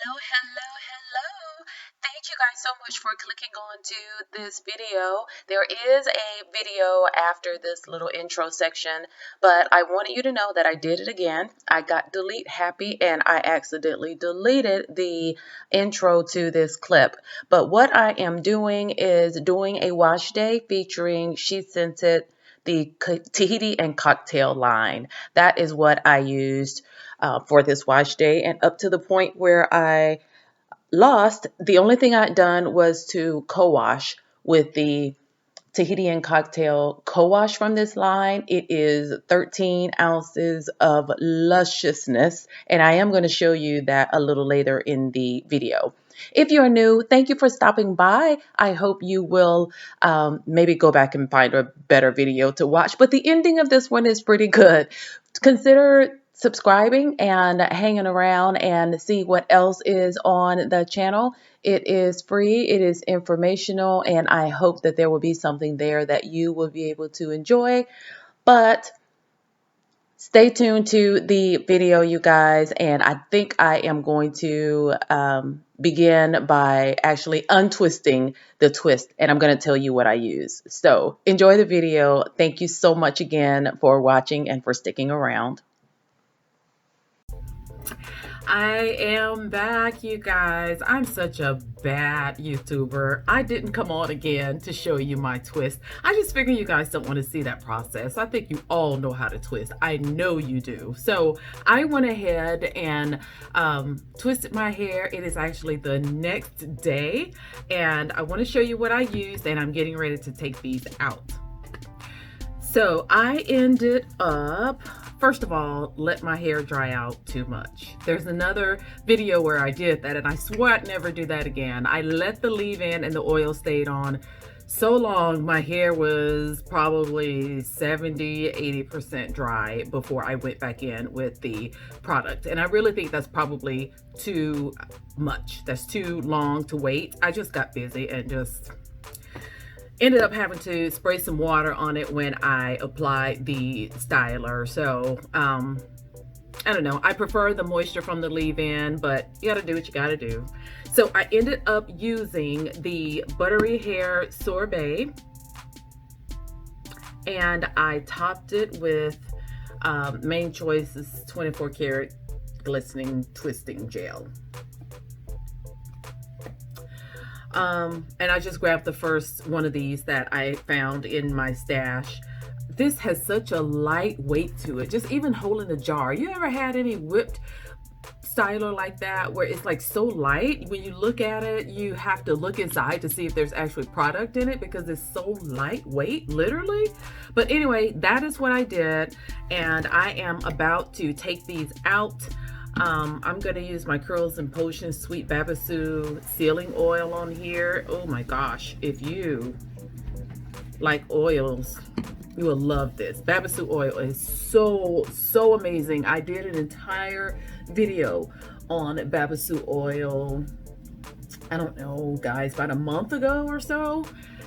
Hello, hello, hello. Thank you guys so much for clicking on to this video. There is a video after this little intro section, but I wanted you to know that I did it again. I got delete happy and I accidentally deleted the intro to this clip. But what I am doing is doing a wash day featuring SheScentit the Tahiti and cocktail line. That is what I used for this wash day, and up to the point where I lost, the only thing I'd done was to co-wash with the Tahitian cocktail co-wash from this line. It is 13 ounces of lusciousness, and I am going to show you that a little later in the video. If you're new, thank you for stopping by. I hope you will maybe go back and find a better video to watch, but the ending of this one is pretty good. Consider subscribing and hanging around and see what else is on the channel. It is free, it is informational, and I hope that there will be something there that you will be able to enjoy. But stay tuned to the video, you guys, and I think I am going to begin by actually untwisting the twist, and I'm going to tell you what I use. So enjoy the video. Thank you so much again for watching and for sticking around. I am back, you guys. I'm such a bad YouTuber. I didn't come on again to show you my twist. I just figure you guys don't want to see that process. I think you all know how to twist. I know you do. So I went ahead and twisted my hair. It is actually the next day, and I want to show you what I used, and I'm getting ready to take these out. So I ended up, first of all, let my hair dry out too much. There's another video where I did that, and I swear I'd never do that again. I let the leave-in and the oil stayed on so long, my hair was probably 70–80% dry before I went back in with the product. And I really think that's probably too much. That's too long to wait. I just got busy and just ended up having to spray some water on it when I applied the styler. So I don't know, I prefer the moisture from the leave-in, but you gotta do what you gotta do. So I ended up using the Buttery Hair Sorbet, and I topped it with Main Choice's 24 karat glistening twisting gel. And I just grabbed the first one of these that I found in my stash. This has such a light weight to it, just even holding the jar. You ever had any whipped styler like that where it's like so light, when you look at it you have to look inside to see if there's actually product in it because it's so lightweight, literally. But anyway, that is what I did, and I am about to take these out. I'm going to use my Curls and Potions Sweet Babassu sealing oil on here. Oh my gosh, if you like oils, you will love this. Babassu oil is so amazing. I did an entire video on Babassu oil, I don't know guys, about a month ago or so.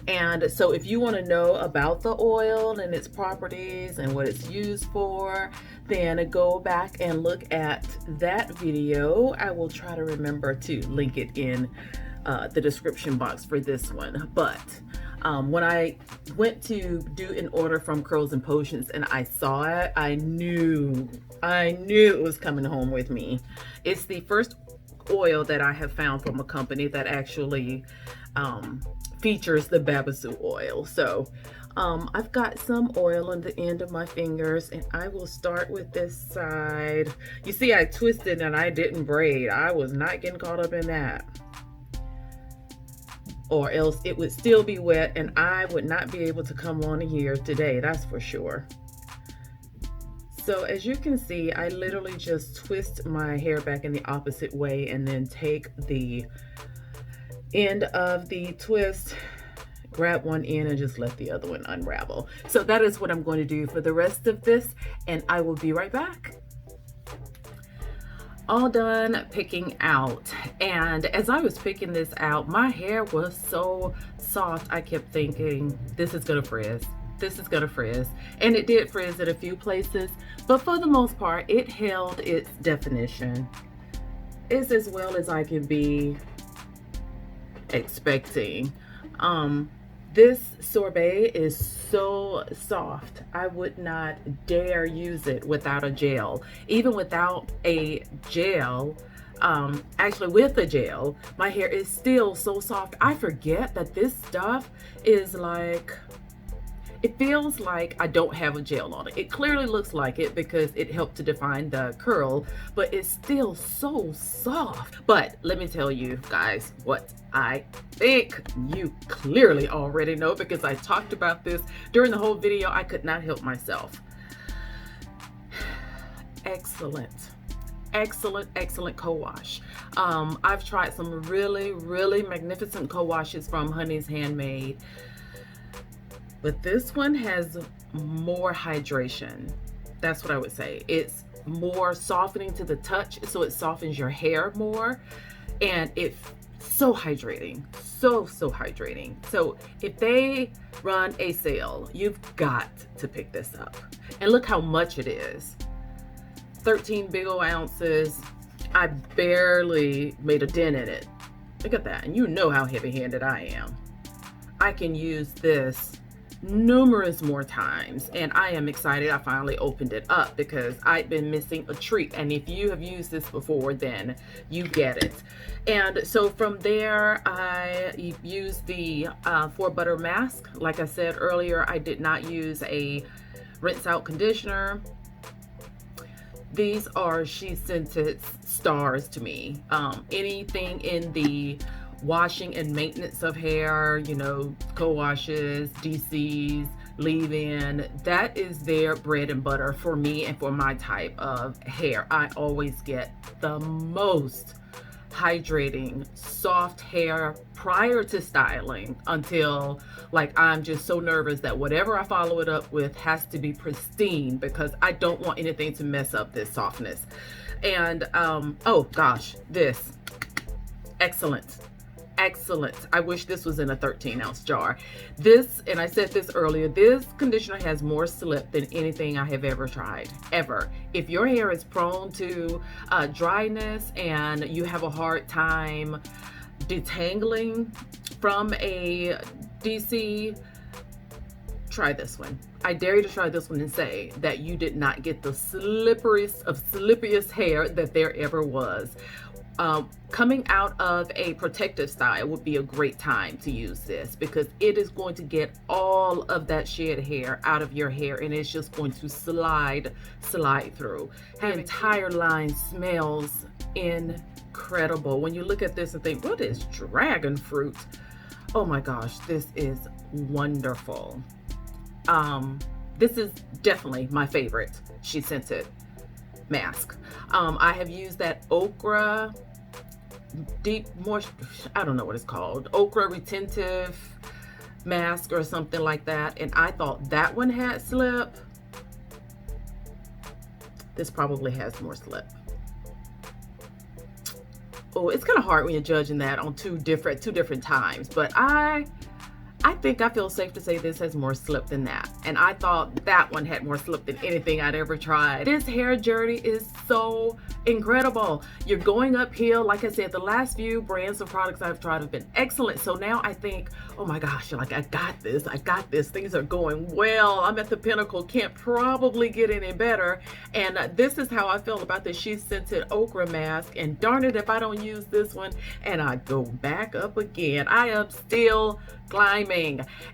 And so if you want to know about the oil and its properties and what it's used for, then go back and look at that video. I will try to remember to link it in the description box for this one. But when I went to do an order from Curls and Potions and I saw it, I knew it was coming home with me. It's the first oil that I have found from a company that actually features the Babassu oil. So I've got some oil on the end of my fingers, and I will start with this side. You see, I twisted and I didn't braid. I was not getting caught up in that, or else it would still be wet and I would not be able to come on here today, that's for sure. So as you can see, I literally just twist my hair back in the opposite way and then take the end of the twist, grab one end and just let the other one unravel. So that is what I'm going to do for the rest of this, and I will be right back. All done picking out, and as I was picking this out, my hair was so soft. I kept thinking, this is gonna frizz, this is gonna frizz, and it did frizz at a few places, but for the most part it held its definition. is as well as I can be expecting. This sorbet is so soft. I would not dare use it without a gel. Even without a gel, actually with a gel, my hair is still so soft. I forget that this stuff is like, it feels like I don't have a gel on it. It clearly looks like it because it helped to define the curl, but it's still so soft. But let me tell you guys what I think. You clearly already know because I talked about this during the whole video. I could not help myself. Excellent. Excellent co-wash. I've tried some really magnificent co-washes from Honey's Handmade, but this one has more hydration. That's what I would say. It's more softening to the touch, so it softens your hair more, and it's so hydrating, so hydrating. So if they run a sale, you've got to pick this up. And look how much it is. 13 big ol' ounces. I barely made a dent in it. Look at that. And you know how heavy-handed I am. I can use this numerous more times, and I am excited I finally opened it up because I've been missing a treat. And if you have used this before, then you get it. And so from there, I used the 4-butter mask. Like I said earlier, I did not use a rinse out conditioner. These are SheScentit stars to me. Anything in the washing and maintenance of hair, you know, co-washes, DCs, leave-in, that is their bread and butter for me and for my type of hair. I always get the most hydrating, soft hair prior to styling until, like, I'm just so nervous that whatever I follow it up with has to be pristine because I don't want anything to mess up this softness. And oh gosh, this, excellent. I wish this was in a 13-ounce jar. This, and I said this earlier, this conditioner has more slip than anything I have ever tried, ever. If your hair is prone to dryness and you have a hard time detangling from a DC, try this one. I dare you to try this one and say that you did not get the slipperiest of slippiest hair that there ever was. Coming out of a protective style would be a great time to use this because it is going to get all of that shed hair out of your hair, and it's just going to slide through. The entire line smells incredible. When you look at this and think, what is Dragonfruit? Oh my gosh, this is wonderful. This is definitely my favorite SheScentit mask. I have used that ochre deep moisture, I don't know what it's called, ochre retentive mask or something like that, and I thought that one had slip. This probably has more slip. Oh, it's kind of hard when you're judging that on two different times, but I think I feel safe to say this has more slip than that. And I thought that one had more slip than anything I'd ever tried. This hair journey is so incredible. You're going uphill. Like I said, the last few brands of products I've tried have been excellent. So now I think, oh my gosh, like I got this. Things are going well. I'm at the pinnacle. Can't probably get any better. And this is how I feel about the SheScentit Ochre mask. And darn it if I don't use this one and I go back up again. I am still climbing.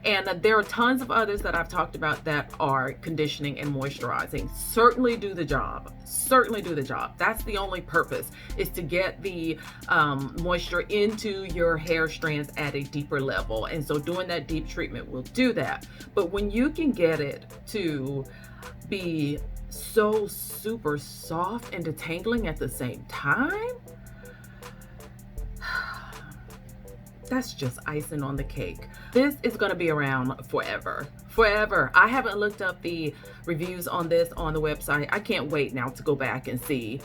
And there are tons of others that I've talked about that are conditioning and moisturizing. Certainly do the job. That's the only purpose, is to get the moisture into your hair strands at a deeper level. And so doing that deep treatment will do that. But when you can get it to be so super soft and detangling at the same time, that's just icing on the cake. This is going to be around forever. I haven't looked up the reviews on this on the website. I can't wait now to go back and see,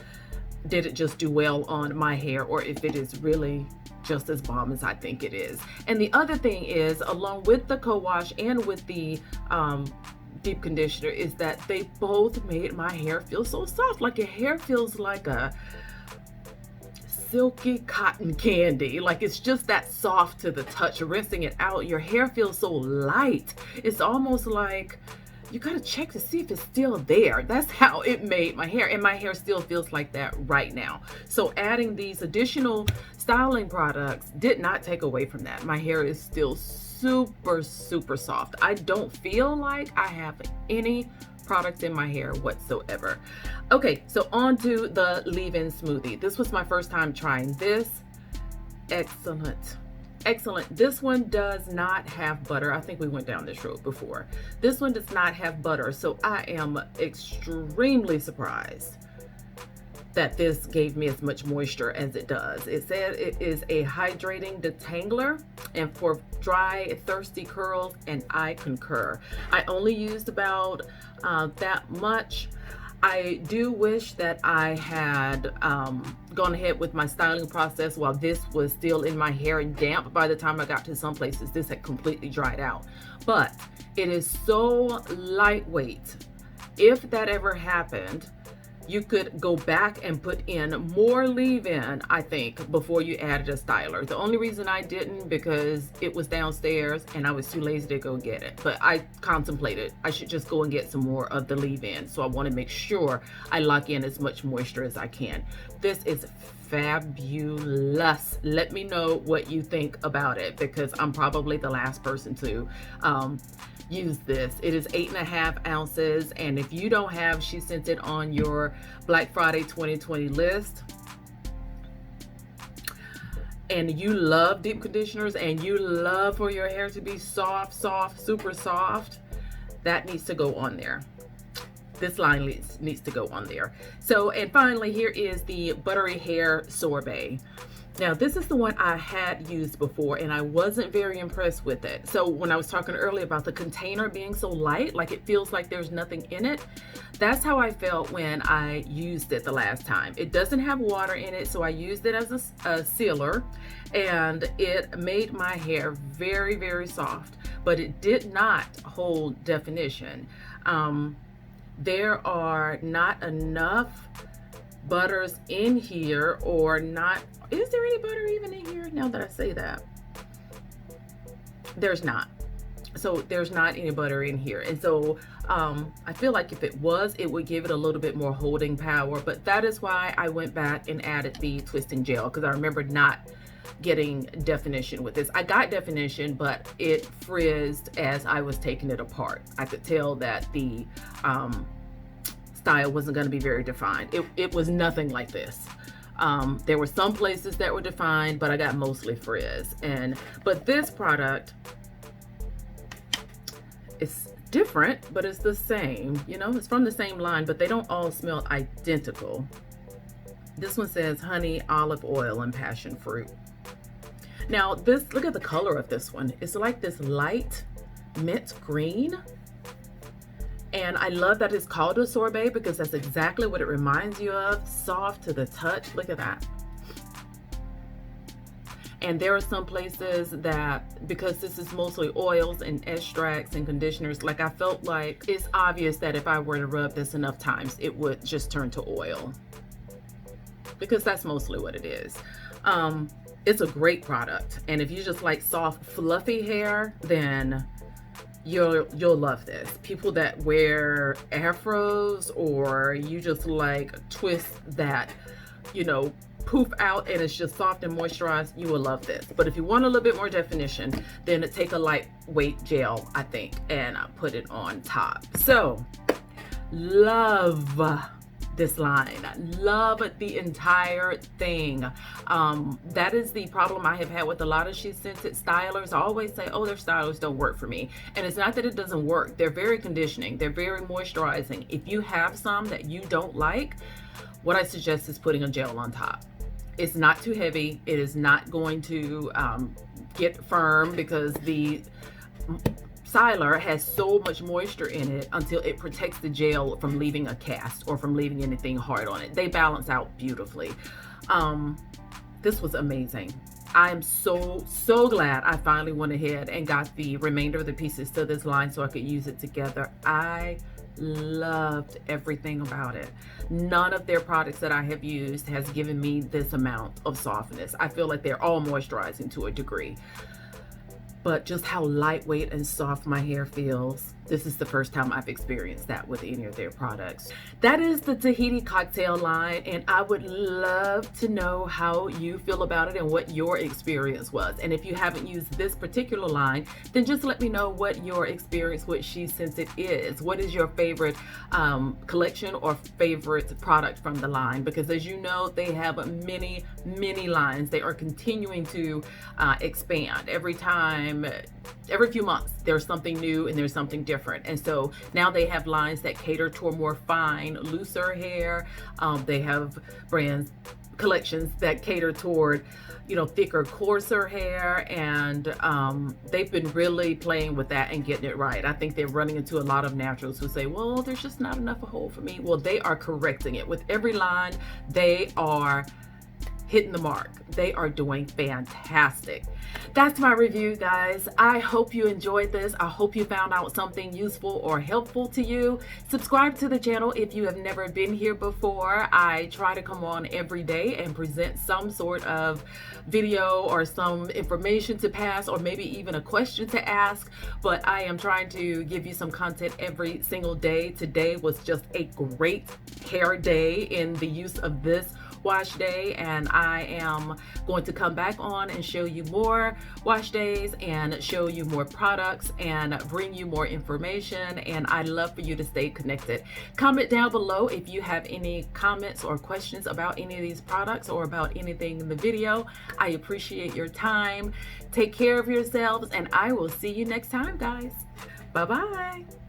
did it just do well on my hair, or if it is really just as bomb as I think it is. And the other thing is, along with the co-wash and with the deep conditioner, is that they both made my hair feel so soft. Like your hair feels like a silky cotton candy. Like, it's just that soft to the touch. Rinsing it out, your hair feels so light. It's almost like you gotta check to see if it's still there. That's how it made my hair, and my hair still feels like that right now. So adding these additional styling products did not take away from that. My hair is still super, super soft. I don't feel like I have any products in my hair whatsoever. Okay, so on to the Leave-In Smoothie. This was my first time trying this. Excellent. Excellent. This one does not have butter. I think we went down this road before. This one does not have butter, so I am extremely surprised that this gave me as much moisture as it does. It said it is a hydrating detangler and for dry, thirsty curls, and I concur. I only used about that much. I do wish that I had gone ahead with my styling process while this was still in my hair and damp. By the time I got to some places, this had completely dried out. But it is so lightweight. If that ever happened, you could go back and put in more leave-in, I think, before you added a styler. The only reason I didn't, because it was downstairs and I was too lazy to go get it. But I contemplated I should just go and get some more of the leave-in. So I want to make sure I lock in as much moisture as I can. This is fabulous. Let me know what you think about it, because I'm probably the last person to use this. It is 8.5 ounces, and if you don't have SheScentit on your Black Friday 2020 list and you love deep conditioners and you love for your hair to be soft, super soft, that needs to go on there. This line needs to go on there. So, and finally, here is the Buttery Hair Sorbet. Now, this is the one I had used before, and I wasn't very impressed with it. So when I was talking earlier about the container being so light, like it feels like there's nothing in it, that's how I felt when I used it the last time. It doesn't have water in it, so I used it as a sealer, and it made my hair very, very soft, but it did not hold definition. There are not enough butters in here, or not. Is there any butter even in here? Now that I say that, there's not. So there's not any butter in here, and so I feel like if it was, it would give it a little bit more holding power. But that is why I went back and added the twisting gel, because I remember not getting definition with this. I got definition, but it frizzed as I was taking it apart. I could tell that the style wasn't going to be very defined. It was nothing like this. There were some places that were defined, but I got mostly frizz. But this product is different, but it's the same. You know, it's from the same line, but they don't all smell identical. This one says honey, olive oil, and passion fruit. Now this, look at the color of this one. It's like this light mint green. And I love that it's called a sorbet, because that's exactly what it reminds you of. Soft to the touch. Look at that. And there are some places that, because this is mostly oils and extracts and conditioners, like I felt like it's obvious that if I were to rub this enough times, it would just turn to oil, because that's mostly what it is. It's a great product. And if you just like soft, fluffy hair, then you'll love this. People that wear afros, or you just like twist that, you know, poof out and it's just soft and moisturized, you will love this. But if you want a little bit more definition, then take a lightweight gel, I think, and put it on top. So love this line. I love the entire thing. That is the problem I have had with a lot of SheScentit stylers. I always say, oh, their stylers don't work for me. And it's not that it doesn't work. They're very conditioning. They're very moisturizing. If you have some that you don't like, what I suggest is putting a gel on top. It's not too heavy. It is not going to get firm, because the styler has so much moisture in it until it protects the gel from leaving a cast or from leaving anything hard on it. They balance out beautifully. This was amazing. I am so glad I finally went ahead and got the remainder of the pieces to this line so I could use it together. I loved everything about it. None of their products that I have used has given me this amount of softness. I feel like they're all moisturizing to a degree, but just how lightweight and soft my hair feels, this is the first time I've experienced that with any of their products. That is the Tahiti Cocktail line, and I would love to know how you feel about it and what your experience was. And if you haven't used this particular line, then just let me know what your experience with SheScentit is. What is your favorite collection or favorite product from the line? Because as you know, they have many lines. They are continuing to expand every time. Every few months there's something new and there's something different, and so now they have lines that cater to a more fine, looser hair. They have collections that cater toward, you know, thicker, coarser hair, and they've been really playing with that and getting it right. I think they're running into a lot of naturals who say, well, there's just not enough hold for me. Well, they are correcting it with every line. They are hitting the mark. They are doing fantastic. That's my review, guys. I hope you enjoyed this. I hope you found out something useful or helpful to you. Subscribe to the channel if you have never been here before. I try to come on every day and present some sort of video or some information to pass, or maybe even a question to ask, but I am trying to give you some content every single day. Today was just a great hair day in the use of this wash day, and I am going to come back on and show you more wash days and show you more products and bring you more information, and I'd love for you to stay connected. Comment down below if you have any comments or questions about any of these products or about anything in the video. I appreciate your time. Take care of yourselves, and I will see you next time, guys. Bye-bye.